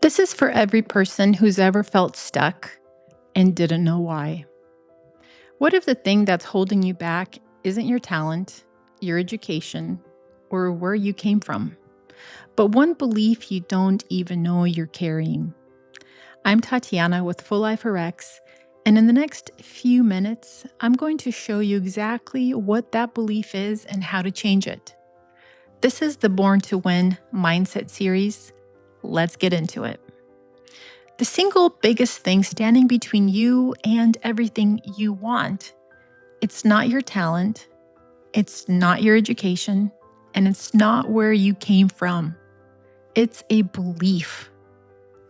This is for every person who's ever felt stuck and didn't know why. What if the thing that's holding you back isn't your talent, your education, or where you came from, but one belief you don't even know you're carrying? I'm Tatiana with Full Life RX, and in the next few minutes, I'm going to show you exactly what that belief is and how to change it. This is the Born to Win Mindset series. Let's get into it. The single biggest thing standing between you and everything you want, it's not your talent, it's not your education, and it's not where you came from. It's a belief.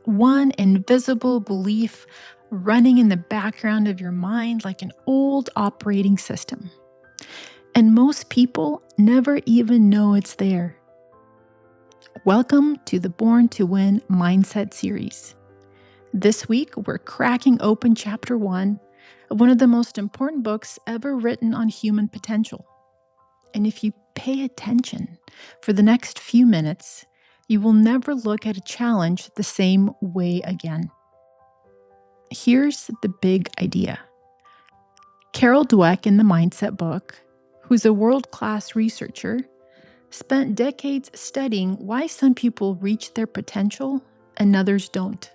One invisible belief running in the background of your mind like an old operating system. And most people never even know it's there. Welcome to the Born to Win Mindset series. This week, we're cracking open chapter 1 of one of the most important books ever written on human potential. And if you pay attention for the next few minutes, you will never look at a challenge the same way again. Here's the big idea. Carol Dweck in the Mindset book, who's a world-class researcher, spent decades studying why some people reach their potential and others don't.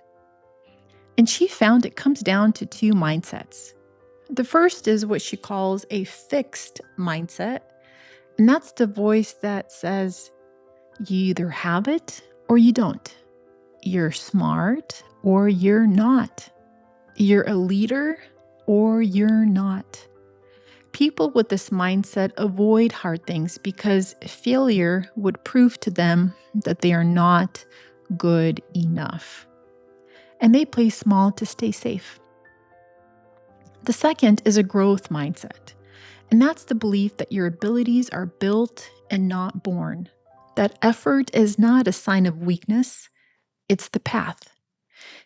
And she found it comes down to two mindsets. The first is what she calls a fixed mindset, and that's the voice that says, you either have it or you don't. You're smart or you're not. You're a leader or you're not. People with this mindset avoid hard things because failure would prove to them that they are not good enough. And they play small to stay safe. The second is a growth mindset, and that's the belief that your abilities are built and not born, that effort is not a sign of weakness, it's the path.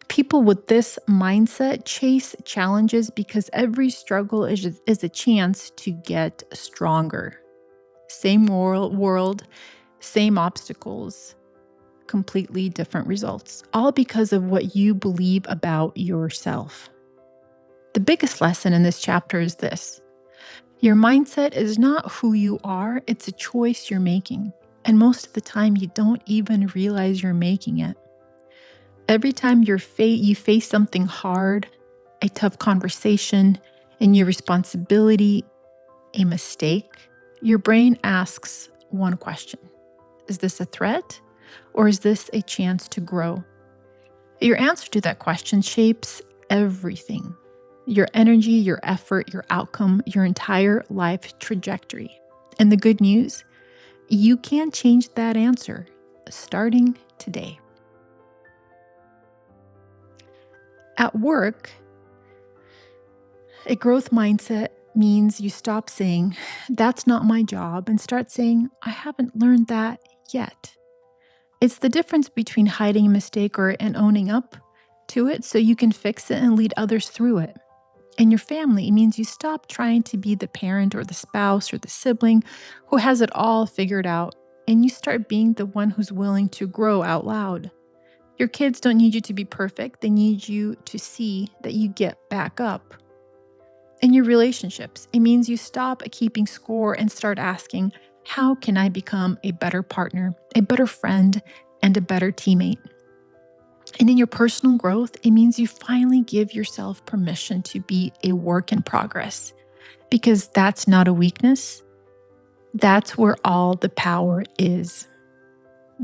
People with this mindset chase challenges because every struggle is a chance to get stronger. Same world, same obstacles, completely different results, all because of what you believe about yourself. The biggest lesson in this chapter is this. Your mindset is not who you are, it's a choice you're making. And most of the time, you don't even realize you're making it. Every time you face something hard, a tough conversation, a new responsibility, a mistake, your brain asks one question. Is this a threat? Or is this a chance to grow? Your answer to that question shapes everything. Your energy, your effort, your outcome, your entire life trajectory. And the good news, you can change that answer starting today. At work, a growth mindset means you stop saying, that's not my job, and start saying, I haven't learned that yet. It's the difference between hiding a mistake and owning up to it so you can fix it and lead others through it. In your family, it means you stop trying to be the parent or the spouse or the sibling who has it all figured out, and you start being the one who's willing to grow out loud. Your kids don't need you to be perfect. They need you to see that you get back up. In your relationships, it means you stop keeping score and start asking, how can I become a better partner, a better friend, and a better teammate? And in your personal growth, it means you finally give yourself permission to be a work in progress, because that's not a weakness. That's where all the power is.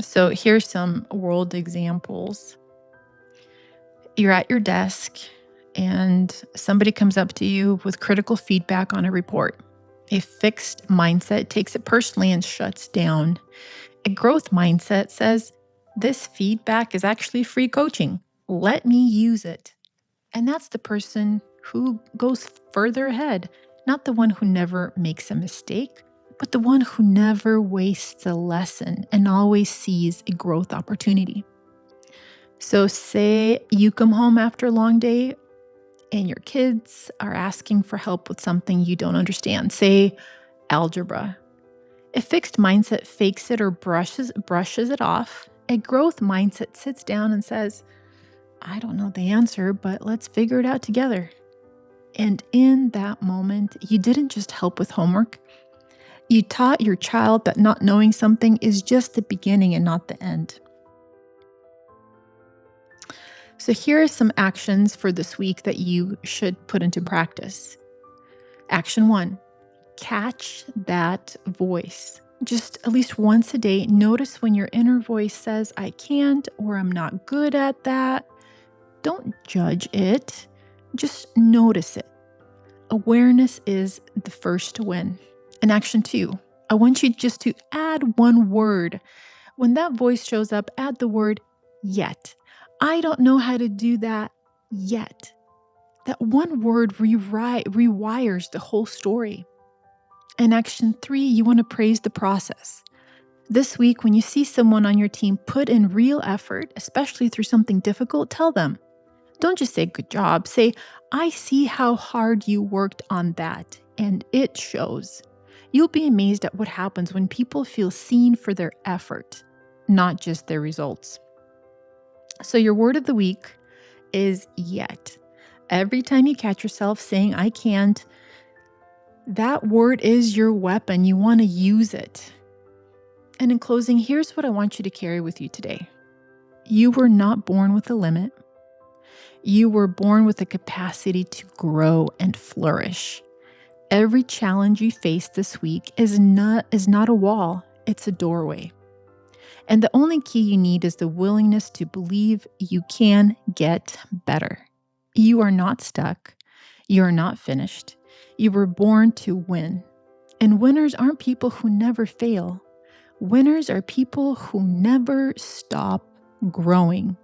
So here's some world examples. You're at your desk and somebody comes up to you with critical feedback on a report. A fixed mindset takes it personally and shuts down. A growth mindset says, this feedback is actually free coaching. Let me use it. And that's the person who goes further ahead, not the one who never makes a mistake, but the one who never wastes a lesson and always sees a growth opportunity. So say you come home after a long day and your kids are asking for help with something you don't understand, say algebra. A fixed mindset fakes it or brushes it off A growth mindset sits down and says, I don't know the answer, but let's figure it out together. And in that moment, you didn't just help with homework. You taught your child that not knowing something is just the beginning and not the end. So here are some actions for this week that you should put into practice. Action 1, catch that voice. Just at least once a day, notice when your inner voice says, I can't, or I'm not good at that. Don't judge it. Just notice it. Awareness is the first win. And action 2, I want you just to add one word. When that voice shows up, add the word yet. I don't know how to do that yet. That one word rewires the whole story. And action 3, you want to praise the process. This week, when you see someone on your team put in real effort, especially through something difficult, tell them. Don't just say good job. Say, I see how hard you worked on that, and it shows. You'll be amazed at what happens when people feel seen for their effort, not just their results. So your word of the week is yet. Every time you catch yourself saying, I can't, that word is your weapon. You want to use it. And in closing, here's what I want you to carry with you today. You were not born with a limit. You were born with the capacity to grow and flourish. Every challenge you face this week is not a wall, it's a doorway. And the only key you need is the willingness to believe you can get better. You are not stuck. You are not finished. You were born to win. And winners aren't people who never fail. Winners are people who never stop growing.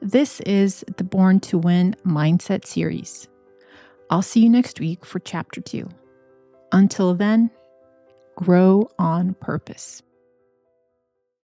This is the Born to Win Mindset series. I'll see you next week for Chapter 2. Until then, grow on purpose.